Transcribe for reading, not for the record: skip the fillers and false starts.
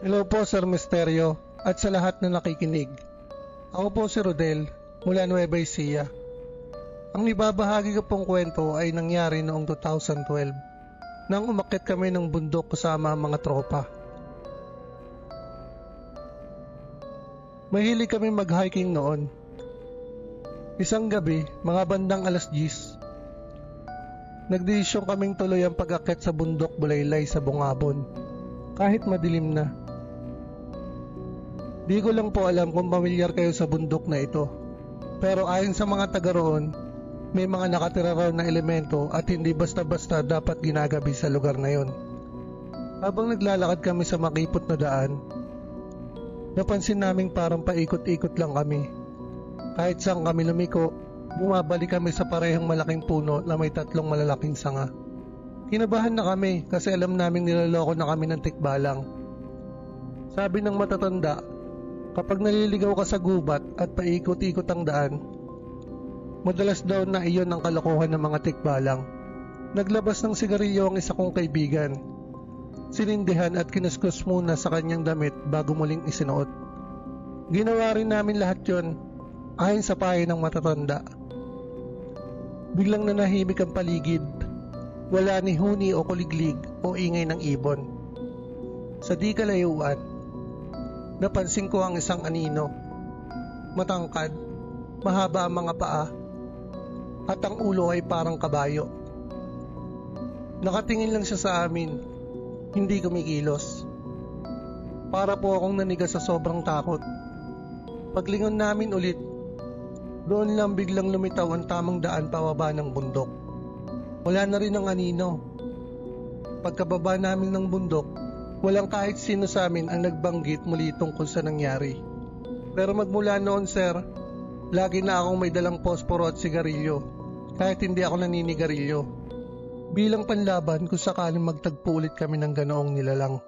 Hello po Sir Misterio at sa lahat na nakikinig. Ako po si Rodel mula Nueva Ecija. Ang ibabahagi ko pong kwento ay nangyari noong 2012 nang umakyat kami ng bundok kasama ang mga tropa. Mahilig kami mag-hiking noon. Isang gabi, mga bandang alas 10, nagdesisyon kaming tuloy ang pag-akyat sa bundok Bulaylay sa Bungabon kahit madilim na. Di ko lang po alam kung pamilyar kayo sa bundok na ito. Pero ayon sa mga taga roon, may mga nakatira raw na elemento at hindi basta-basta dapat ginagabi sa lugar na yon. Habang naglalakad kami sa makipot na daan, napansin naming parang paikot-ikot lang kami. Kahit saan kami lumiko, bumabalik kami sa parehong malaking puno na may 3 malalaking sanga. Kinabahan na kami kasi alam naming niloloko na kami ng tikbalang. Sabi ng matatanda, kapag naliligaw ka sa gubat at paikot-ikot ang daan, madalas daw na iyon ang kalokohan ng mga tikbalang. Naglabas ng sigarilyo ang isa kong kaibigan. Sinindihan at kinuskus muna sa kanyang damit bago muling isinuot. Ginawa rin namin lahat yon ayon sa payo ng matatanda. Biglang nanahimik ang paligid. Wala ni huni o kuliglig o ingay ng ibon. Sa di kalayuan, napansin ko ang isang anino. Matangkad, mahaba ang mga paa, at ang ulo ay parang kabayo. Nakatingin lang siya sa amin, hindi kumikilos. Para po akong naniga sa sobrang takot. Paglingon namin ulit, doon lang biglang lumitaw ang tamang daan pababa ng bundok. Wala na rin ang anino. Pagkababa namin ng bundok, walang kahit sino sa amin ang nagbanggit muli tungkol sa nangyari. Pero magmula noon, sir, lagi na akong may dalang posporo at sigarilyo, kahit hindi ako naninigarilyo. Bilang panlaban kung sakaling magtagpo ulit kami ng ganoong nilalang.